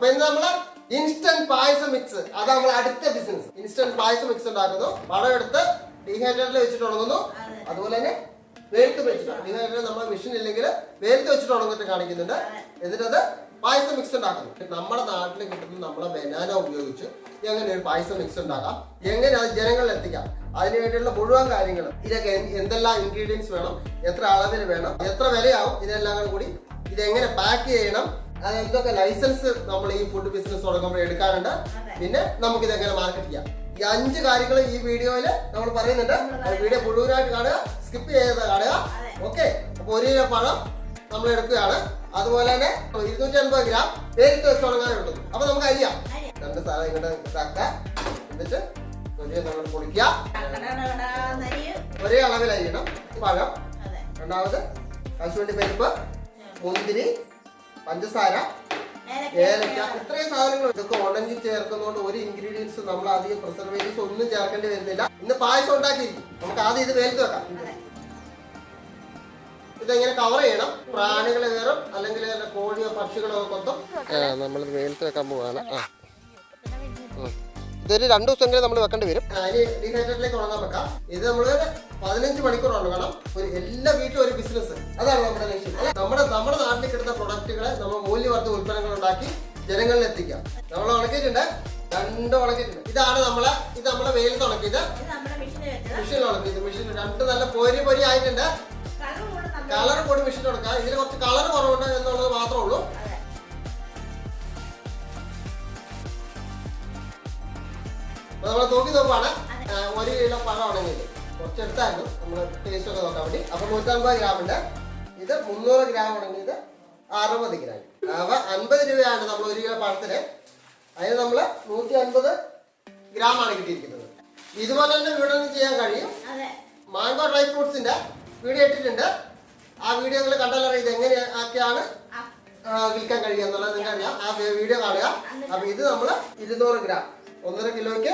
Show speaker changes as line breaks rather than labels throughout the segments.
അപ്പൊ ഇന്ന് നമ്മള് ഇൻസ്റ്റന്റ് പായസം മിക്സ്, അത് നമ്മൾ അടുത്ത ബിസിനസ്. ഇൻസ്റ്റന്റ് പായസം മിക്സ് ഉണ്ടാക്കുന്നു. പഴം എടുത്ത് ഡീഹൈഡ്രേറ്ററിൽ വെച്ചിട്ട് ഉണങ്ങുന്നു. അതുപോലെ തന്നെ വെയിലത്ത് വെച്ചിട്ട്, ഡീഹൈഡ്രേറ്റർ നമ്മൾ മെഷീൻ ഇല്ലെങ്കിൽ വെയിലത്ത് വെച്ചിട്ട് ഉണങ്ങിട്ട് കാണിക്കുന്നുണ്ട്. എന്നിട്ട് അത് പായസം മിക്സ് ഉണ്ടാക്കുന്നു. നമ്മുടെ നാട്ടിൽ കിട്ടുന്ന നമ്മളെ ബനാന ഉപയോഗിച്ച് എങ്ങനെ ഒരു പായസം മിക്സ് ഉണ്ടാക്കാം, എങ്ങനെ അത് ജനങ്ങളിൽ എത്തിക്കാം, അതിന് വേണ്ടിയുള്ള മുഴുവൻ കാര്യങ്ങളും, ഇതൊക്കെ എന്തെല്ലാം ഇൻഗ്രീഡിയൻസ് വേണം, എത്ര അളവിൽ വേണം, എത്ര വിലയാവും, ഇതെല്ലാം കൂടി ഇതെങ്ങനെ പാക്ക് ചെയ്യണം, അത് എന്തൊക്കെ ലൈസൻസ് നമ്മൾ ഈ ഫുഡ് ബിസിനസ് തുടങ്ങുമ്പോൾ എടുക്കാറുണ്ട്, പിന്നെ നമുക്ക് ഇതെങ്ങനെ മാർക്കറ്റ് ചെയ്യാം, ഈ 5 കാര്യങ്ങൾ ഈ വീഡിയോയിൽ നമ്മൾ പറയുന്നുണ്ട്. വീഡിയോ മുഴുവനായിട്ട് കാണുക, സ്കിപ്പ് ചെയ്യാതെ കാണുക. ഓക്കെ, അപ്പൊ 1 കിലോ പഴം നമ്മൾ എടുക്കുകയാണ്. അതുപോലെ തന്നെ 250 ഗ്രാം വെയിലത്ത് വെച്ച് ഉണങ്ങാൻ കിട്ടുന്നു. അപ്പൊ നമുക്ക് അരിയാം. 2 സാധനം ഇങ്ങോട്ട് ഇതാക്കുക. എന്നിട്ട് നമ്മൾ പൊടിക്കുക. ഒരേ അളവിൽ അരിയണം. പഴം, രണ്ടാമത് കശുവണ്ടി പരിപ്പ്, മുന്തിരി, പഞ്ചസാര, ഏലക്ക, ഇത്രയും സാധനങ്ങൾ. ഇതൊക്കെ ഉണങ്ങി ചേർക്കുന്നതുകൊണ്ട് ഒരു ഇൻഗ്രീഡിയൻസ് നമ്മൾ അധികം പ്രിസർവേറ്റീവ്സ് ഒന്നും ചേർക്കേണ്ടി വരുന്നില്ല. ഇന്ന് പായസം ഉണ്ടാക്കിയിരിക്കും. നമുക്ക് ആദ്യം ഇത് വെയിലത്ത് വെക്കാം. ഇതെങ്ങനെ കവർ ചെയ്യണം, പ്രാണികളെ കയറും, അല്ലെങ്കിൽ കോഴിയോ പക്ഷികളോ കൊത്തും. നമ്മൾ വെയിലത്ത് വെക്കാൻ പോവാണ്. ഇതൊരു 2 ദിവസമെങ്കിലും നമ്മൾ വെക്കേണ്ടി വരും. അതിന് ഡീഹൈഡ്രേറ്ററിലേക്ക് ഉണങ്ങാൻ വെക്കാം. ഇത് നമ്മൾ 15 മണിക്കൂർ ഉണങ്ങണം. എല്ലാ വീട്ടിലും ഒരു ബിസിനസ്, അതാണ് നമ്മുടെ ലക്ഷ്യം. നമ്മുടെ നാട്ടിൽ കിട്ടുന്ന പ്രൊഡക്റ്റുകളെ നമ്മൾ മൂല്യവർദ്ധിത ഉൽപ്പന്നങ്ങൾ ഉണ്ടാക്കി ജനങ്ങളിൽ എത്തിക്കാം. നമ്മൾ ഉണക്കിയിട്ടുണ്ട്, 2 ഉണക്കിയിട്ടുണ്ട്. ഇത് നമ്മളെ വെയിലത്ത് ഉണക്കിയത്, മെഷീനിൽ ഉണക്കിയത്. മെഷീൻ 2 നല്ല പൊരി ആയിട്ടുണ്ട്. കളർ കൂടി മെഷീൻ ഉണക്കാം. ഇതിന് കുറച്ച് കളർ കുറവുണ്ട് എന്നുള്ളത് മാത്രമേ ഉള്ളൂ. നമ്മൾ നോക്കി നോക്കുവാണ്. 1 കിലോ പഴം ഉണങ്ങിയത് കുറച്ചെടുത്തായിരുന്നു നമ്മൾ ടേസ്റ്റ് ഒക്കെ നോക്കാൻ വേണ്ടി. അപ്പൊ 150 ഗ്രാം ഉണ്ട്. ഇത് 300 ഗ്രാം ഉണങ്ങിയത് 60 ഗ്രാം. അപ്പൊ 50 രൂപയാണ് നമ്മൾ 1 കിലോ പഴത്തിന്. അതിന് നമ്മൾ 150 ഗ്രാം ആണ് കിട്ടിയിരിക്കുന്നത്. ഇതുപോലെ തന്നെ വീഡിയോ ചെയ്യാൻ കഴിയും. മാംഗോ ഡ്രൈ ഫ്രൂട്ട്സിന്റെ വീഡിയോ ഇട്ടിട്ടുണ്ട്. ആ വീഡിയോ നിങ്ങൾ കണ്ടാലറിയാം ഇത് എങ്ങനെയൊക്കെയാണ് വിൽക്കാൻ കഴിയുക എന്നുള്ളത് നിങ്ങൾക്ക് അറിയാം. ആ വീഡിയോ കാണുക. അപ്പൊ ഇത് നമ്മൾ 200 ഗ്രാം, 1.5 കിലോയ്ക്ക്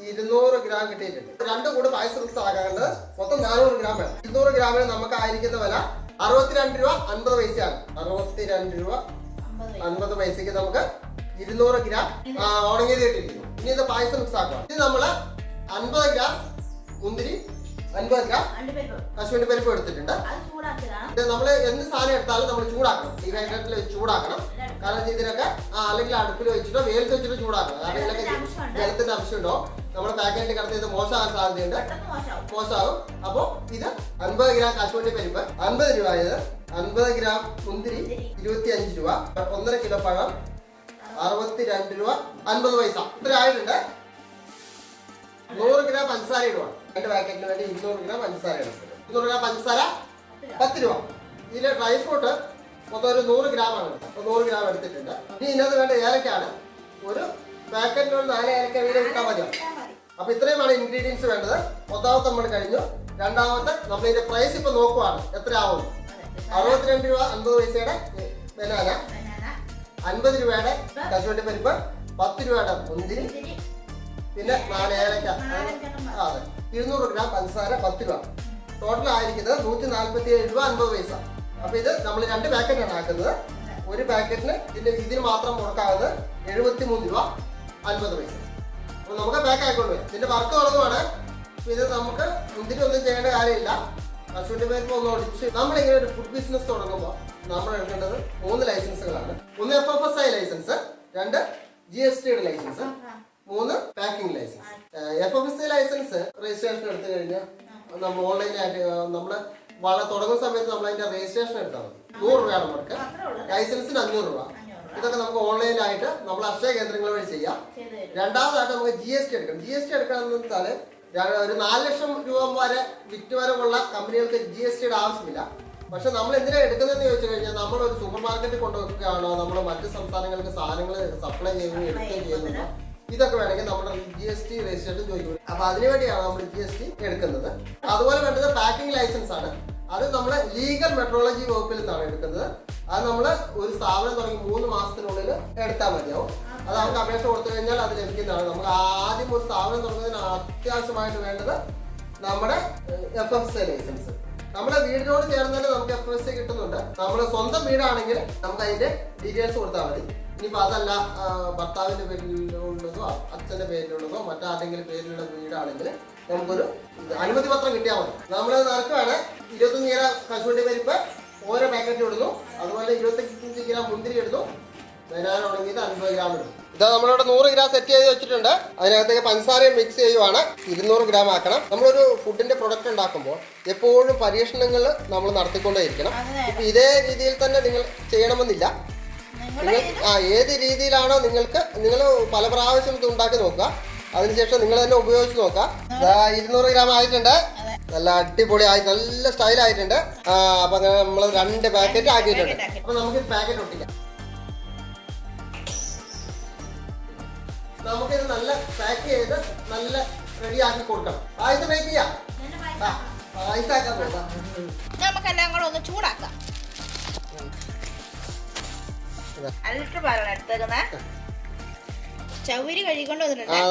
200 ഗ്രാം കിട്ടിയിട്ടുണ്ട്. 2 കൂടെ പായസം മിക്സ് ആകാനുള്ളത് മൊത്തം 400 ഗ്രാം വേണം. 200 ഗ്രാമിന് നമുക്ക് ആയിരിക്കുന്ന വില 62 രൂപ 50 പൈസയാണ്. 62 രൂപ 50 പൈസക്ക് നമുക്ക് 200 ഗ്രാം ഉണങ്ങിയത് കിട്ടിയിരിക്കുന്നു. ഇനി ഇത് പായസം മിക്സ് ആക്കുക. ഇത് നമ്മള് 50 ഗ്രാം മുന്തിരി, 50 ഗ്രാം കശുവണ്ടി പരിപ്പ് എടുത്തിട്ടുണ്ട്. ഇത് നമ്മൾ എന്ത് സാധനം എടുത്താലും നമ്മൾ ചൂടാക്കണം. ഡീഹൈഡ്രേറ്ററിൽ വെച്ച് ചൂടാക്കണം. കാരണം ഇതിനൊക്കെ അല്ലെങ്കിൽ അടുപ്പിൽ വെച്ചിട്ടോ വെയിലത്ത് വെച്ചിട്ടോ ചൂടാക്കണം. കാരണം ഇതിനൊക്കെ ജലത്തിന്റെ അംശമുണ്ടോ, നമ്മൾ പാക്കറ്റിൽ കിടത്തി ഇത് മോശമാകാൻ സാധ്യതയുണ്ട്, മോശമാകും. അപ്പോൾ ഇത് 50 ഗ്രാം കശുവണ്ടി പരിപ്പ് 50 രൂപ, 50 ഗ്രാം മുന്തിരി 25 രൂപ, 1.5 കിലോ പഴം 62 രൂപ 50 പൈസ. ഇത്ര ആയിട്ടുണ്ട്. 100 ഗ്രാം പഞ്ചസാര ഇടുക. 2 പാക്കറ്റിന് വേണ്ടി 200 ഗ്രാം പഞ്ചസാര എടുത്തത്. 200 ഗ്രാം പഞ്ചസാര 10 രൂപ. ഇതിലെ ഡ്രൈ ഫ്രൂട്ട് മൊത്തം ഒരു 100 ഗ്രാം ആണ്. 100 ഗ്രാം എടുത്തിട്ടുണ്ട്. ഇനി ഇതിനകത്ത് വേണ്ട ഏലക്കാണ്. ഒരു പാക്കറ്റിന് 4 ഏലക്ക വീതം ഇട്ടാൽ മതിയാവും. അപ്പൊ ഇത്രയുമാണ് ഇൻഗ്രീഡിയൻസ് വേണ്ടത്. ഒന്നാമത്തെ നമ്മൾ കഴിഞ്ഞു. രണ്ടാമത്തെ നമ്മൾ ഇതിന്റെ പ്രൈസ് ഇപ്പൊ നോക്കുവാണ് എത്ര ആവും. 62 രൂപ 50 പൈസയുടെ ബനാന, 50 രൂപയുടെ കശുവണ്ടി പരിപ്പ്, 10 രൂപയുടെ മുന്തിരി, പിന്നെ 4 ഏലക്ക, അതെ, 200 ഗ്രാം പഞ്ചസാര, 10 രൂപ. ടോട്ടൽ ആയിരിക്കുന്നത് 147 രൂപ 50 പൈസ. അപ്പൊ ഇത് നമ്മൾ 2 പാക്കറ്റാണ് ആക്കുന്നത്. ഒരു പാക്കറ്റിന് ഇതിന് മാത്രം മുടക്കാവുന്നത് 73 രൂപ 50 പൈസ. അപ്പൊ നമുക്ക് പാക്ക് ആയിക്കൊണ്ട് വരും. ഇതിന്റെ വർക്ക് തുടങ്ങുവാണ്. ഇത് നമുക്ക് മുന്തിരി ഒന്നും ചെയ്യേണ്ട കാര്യമില്ല. കശുവണ്ടി പരിപ്പ് ഒന്ന് ഒടിച്ച് നമ്മളിങ്ങനെ ഒരു ഫുഡ് ബിസിനസ് തുടങ്ങുമ്പോൾ നമ്മൾ എടുക്കേണ്ടത് 3 ലൈസൻസുകളാണ്. 1 FFSI licence, 2 GST licence, 3 packing licence. FFSI licence registration എടുത്തു കഴിഞ്ഞാൽ നമ്മൾ ഓൺലൈനായിട്ട് നമ്മൾ വളരെ തുടങ്ങുന്ന സമയത്ത് നമ്മൾ അതിന്റെ രജിസ്ട്രേഷൻ എടുത്താൽ മതി. 100 രൂപയാണ് നമുക്ക്. ലൈസൻസിന് 500 രൂപ. ഇതൊക്കെ നമുക്ക് ഓൺലൈനായിട്ട് നമ്മൾ അക്ഷയ കേന്ദ്രങ്ങൾ വഴി ചെയ്യാം. രണ്ടാമതായിട്ട് നമുക്ക് GST എടുക്കണം. GST എടുക്കണമെന്ന് വെച്ചാൽ ഒരു 4 ലക്ഷം രൂപ വരെ വിറ്റുവരവുള്ള കമ്പനികൾക്ക് GSTയുടെ ആവശ്യമില്ല. പക്ഷെ നമ്മൾ എന്തിനാണ് എടുക്കുന്നതെന്ന് ചോദിച്ചു കഴിഞ്ഞാൽ നമ്മൾ ഒരു സൂപ്പർ മാർക്കറ്റിൽ കൊണ്ടുവെക്കുകയാണോ, നമ്മൾ മറ്റ് സംസ്ഥാനങ്ങൾക്ക് സാധനങ്ങൾ സപ്ലൈ ചെയ്യുകയും എടുക്കുകയും ചെയ്യുന്നുണ്ടോ, ഇതൊക്കെ വേണമെങ്കിൽ നമ്മുടെ GST രജിസ്ട്രേഷൻ ചോദിക്കും. അപ്പൊ അതിനുവേണ്ടിയാണ് നമ്മൾ GST എടുക്കുന്നത്. അതുപോലെ വേണ്ടത് പാക്കിംഗ് ലൈസൻസ് ആണ്. അത് നമ്മൾ ലീഗൽ മെട്രോളജി വകുപ്പിൽ നിന്നാണ് എടുക്കുന്നത്. അത് നമ്മൾ ഒരു സ്ഥാപനം തുടങ്ങി 3 മാസത്തിനുള്ളിൽ എടുത്താൽ മതിയാവും. അത് നമുക്ക് അപേക്ഷ കൊടുത്തു കഴിഞ്ഞാൽ അത് ലഭിക്കുന്നതാണ്. നമുക്ക് ആദ്യം ഒരു സ്ഥാപനം തുടങ്ങുന്നതിന് അത്യാവശ്യമായിട്ട് വേണ്ടത് നമ്മുടെ FFSI ലൈസൻസ്. നമ്മുടെ വീടിനോട് ചേർന്ന് തന്നെ നമുക്ക് FSC കിട്ടുന്നുണ്ട്. നമ്മുടെ സ്വന്തം വീടാണെങ്കിൽ നമുക്ക് അതിന്റെ ഡീറ്റെയിൽസ് കൊടുത്താൽ മതി. ഇനിയിപ്പോൾ അതല്ല ഭർത്താവിന്റെ പേരിലുള്ളതോ അച്ഛന്റെ പേരിലുള്ളതോ മറ്റാരെങ്കിലും പേരിലുള്ള വീടാണെങ്കിൽ നമുക്കൊരു അനുമതി പത്രം കിട്ടിയാൽ മതി. നമ്മൾ നടക്കുകയാണ് 25 കിലോ കശുവണ്ടി പരിപ്പ് ഓരോ പാക്കറ്റ് ഇടുന്നു. അതുപോലെ 25 കിലോ മുന്തിരി ഇടുന്നു. ബനാന ഉണങ്ങിയത് 50 ഗ്രാം ഇടുന്നു. ഇതാ നമ്മളിവിടെ 100 ഗ്രാം സെറ്റ് ചെയ്ത് വെച്ചിട്ടുണ്ട്. അതിനകത്തേക്ക് പഞ്ചസാരയും മിക്സ് ചെയ്യുവാണ്. 200 ഗ്രാം ആക്കണം. നമ്മളൊരു ഫുഡിന്റെ പ്രൊഡക്റ്റ് ഉണ്ടാക്കുമ്പോൾ എപ്പോഴും പരീക്ഷണങ്ങൾ നമ്മൾ നടത്തിക്കൊണ്ടേയിരിക്കണം. ഇപ്പൊ ഇതേ രീതിയിൽ തന്നെ നിങ്ങൾ ചെയ്യണമെന്നില്ല. നിങ്ങൾ ഏത് രീതിയിലാണോ നിങ്ങൾ പല പ്രാവശ്യം ഇത് ഉണ്ടാക്കി നോക്കുക. അതിനുശേഷം നിങ്ങൾ തന്നെ ഉപയോഗിച്ച് നോക്കാം. 200 ഗ്രാം ആയിട്ടുണ്ട്. നല്ല അടിപൊളിയായി നല്ല സ്റ്റൈലായിട്ടുണ്ട്. അപ്പൊ നമ്മൾ 2 പാക്കറ്റ് ആക്കിയിട്ടുണ്ട്. അപ്പൊ നമുക്ക് പാക്കറ്റ് ഒട്ടിക്കാം. നമുക്കിത് നല്ല പാക്ക് ചെയ്ത് നല്ല റെഡി ആക്കി കൊടുക്കണം. പായസം മേക്ക് ചെയ്യാം. പായസാക്കാൻ പോകാം.
നമുക്കെല്ലാം കൂടെ ഒന്ന് ചൂടാക്കാം.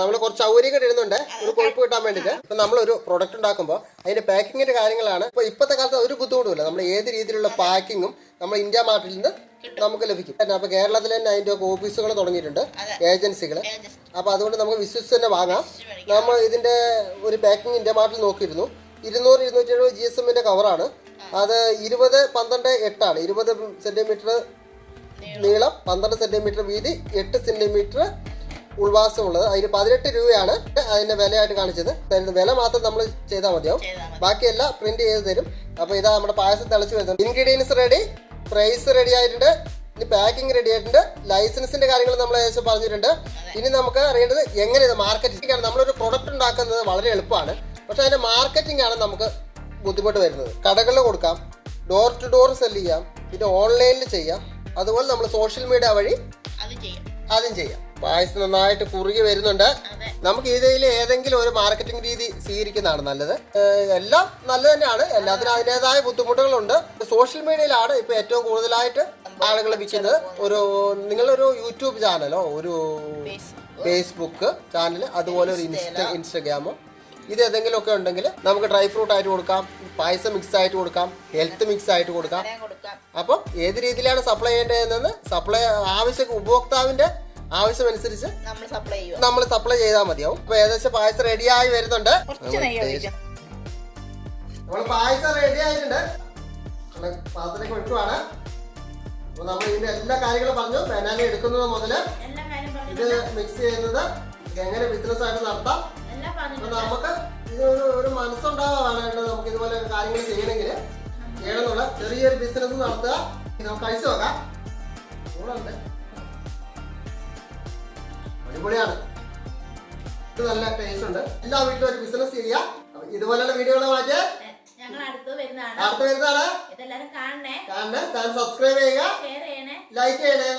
നമ്മള് കുറച്ച് ചൗരിയൊക്കെ ഇടുന്നുണ്ട് ഒരു കൊഴുപ്പ് കിട്ടാൻ വേണ്ടിട്ട്. ഇപ്പൊ നമ്മളൊരു പ്രൊഡക്റ്റ് ഉണ്ടാക്കുമ്പോൾ അതിന്റെ പാക്കിങ്ങിന്റെ കാര്യങ്ങളാണ്. ഇപ്പോഴത്തെ കാലത്ത് ഒരു ബുദ്ധിമുട്ടുമില്ല. നമ്മൾ ഏത് രീതിയിലുള്ള പാക്കിങ്ങും നമ്മൾ ഇന്ത്യ മാർട്ടിൽ നിന്ന് നമുക്ക് ലഭിക്കും. അപ്പൊ കേരളത്തിൽ തന്നെ അതിന്റെ ഓഫീസുകൾ തുടങ്ങിയിട്ടുണ്ട്, ഏജൻസികൾ. അപ്പൊ അതുകൊണ്ട് നമുക്ക് വിശ്വസിച്ച് തന്നെ വാങ്ങാം. നമ്മൾ ഇതിന്റെ ഒരു പാക്കിംഗ് ഇന്ത്യ മാർട്ടിൽ നോക്കിയിരുന്നു. 200-270 GSM-ന്റെ കവറാണ്. അത് 20-12-8 ആണ്. 20 സെന്റിമീറ്റർ നീളം, 12 സെന്റിമീറ്റർ വീതി, 8 സെന്റിമീറ്റർ ഉൾവാസമുള്ളത്. അതിന് 18 രൂപയാണ് അതിന്റെ വിലയായിട്ട് കാണിച്ചത്. വില മാത്രം നമ്മൾ ചെയ്താൽ മതിയാവും. ബാക്കിയെല്ലാം പ്രിന്റ് ചെയ്ത് തരും. അപ്പൊ ഇതാ നമ്മുടെ പായസം തിളച്ച് വരുന്നുണ്ട്. ഇൻഗ്രീഡിയൻസ് റെഡി, പ്രൈസ് റെഡി ആയിട്ടുണ്ട്, ഇനി പാക്കിംഗ് റെഡി ആയിട്ടുണ്ട്, ലൈസൻസിന്റെ കാര്യങ്ങൾ നമ്മൾ ഏകദേശം പറഞ്ഞിട്ടുണ്ട്. ഇനി നമുക്ക് അറിയേണ്ടത് എങ്ങനെ ഇത് മാർക്കറ്റിംഗ് ആണ്. നമ്മളൊരു പ്രൊഡക്റ്റ് ഉണ്ടാക്കുന്നത് വളരെ എളുപ്പമാണ്. പക്ഷെ അതിന്റെ മാർക്കറ്റിംഗ് ആണ് നമുക്ക് ബുദ്ധിമുട്ട് വരുന്നത്. കടകളിൽ കൊടുക്കാം, ഡോർ ടു ഡോർ സെല് ചെയ്യാം, പിന്നെ ഓൺലൈനിൽ ചെയ്യാം. അതുപോലെ നമ്മൾ സോഷ്യൽ മീഡിയ വഴി അതും ചെയ്യാം. പായസം നന്നായിട്ട് കുറുകി വരുന്നുണ്ട്. നമുക്ക് ഇതിൽ ഏതെങ്കിലും ഒരു മാർക്കറ്റിംഗ് രീതി സ്വീകരിക്കുന്നതാണ് നല്ലത്. എല്ലാം നല്ലത് തന്നെയാണ്. എല്ലാത്തിനും അതിൻ്റെതായ ബുദ്ധിമുട്ടുകളുണ്ട്. സോഷ്യൽ മീഡിയയിലാണ് ഇപ്പൊ ഏറ്റവും കൂടുതലായിട്ട് ആളുകൾ വിൽക്കുന്നത്. നിങ്ങളൊരു യൂട്യൂബ് ചാനലോ ഒരു ഫേസ്ബുക്ക് ചാനൽ അതുപോലെ ഒരു ഇൻസ്റ്റഗ്രാമോ ഇത് ഏതെങ്കിലും ഒക്കെ ഉണ്ടെങ്കിൽ നമുക്ക് ഡ്രൈ ഫ്രൂട്ട് ആയിട്ട് കൊടുക്കാം, പായസം മിക്സ് ആയിട്ട് കൊടുക്കാം, ഹെൽത്ത് മിക്സ് ആയിട്ട് കൊടുക്കാം. അപ്പം ഏത് രീതിയിലാണ് സപ്ലൈ ചെയ്യേണ്ടതെന്ന് ഉപഭോക്താവിന്റെ ആവശ്യമനുസരിച്ച് നമ്മൾ സപ്ലൈ ചെയ്താൽ മതിയാവും. അപ്പൊ ഏകദേശം പായസം റെഡിയായി വരുന്നുണ്ട്. നമ്മൾ പായസം റെഡി ആയിട്ടുണ്ട്. പാത്രത്തിലേക്ക് ഒഴിക്കുവാണ്. അപ്പൊ നമ്മൾ ഇതിന്റെ എല്ലാ കാര്യങ്ങളും പറഞ്ഞു. ബനാന എടുക്കുന്നത് മുതല് ഇത് മിക്സ് ചെയ്യുന്നത്, എങ്ങനെ ബിസിനസ് ആയിട്ട് നടത്താം. അപ്പൊ നമുക്ക് ഒരു മനസ്സുണ്ടാവാണ് വേണ്ടത്. നമുക്ക് ഇതുപോലെ കാര്യങ്ങൾ ചെയ്യണമെന്നുള്ള ചെറിയൊരു ബിസിനസ് നടത്തുക. നമുക്ക് കഴിച്ചു നോക്കാം. അടിപൊളിയാണ്. ഇത് നല്ല ടേസ്റ്റ് ഉണ്ട്. എല്ലാ വീട്ടിലും ഒരു ബിസിനസ് ചെയ്യാം. ഇതുപോലെയുള്ള വീഡിയോകൾ മാറ്റി അടുത്ത് വരുന്നതാണ്. ചാനൽ സബ്സ്ക്രൈബ് ചെയ്യുക, ലൈക്ക് ചെയ്യണേ.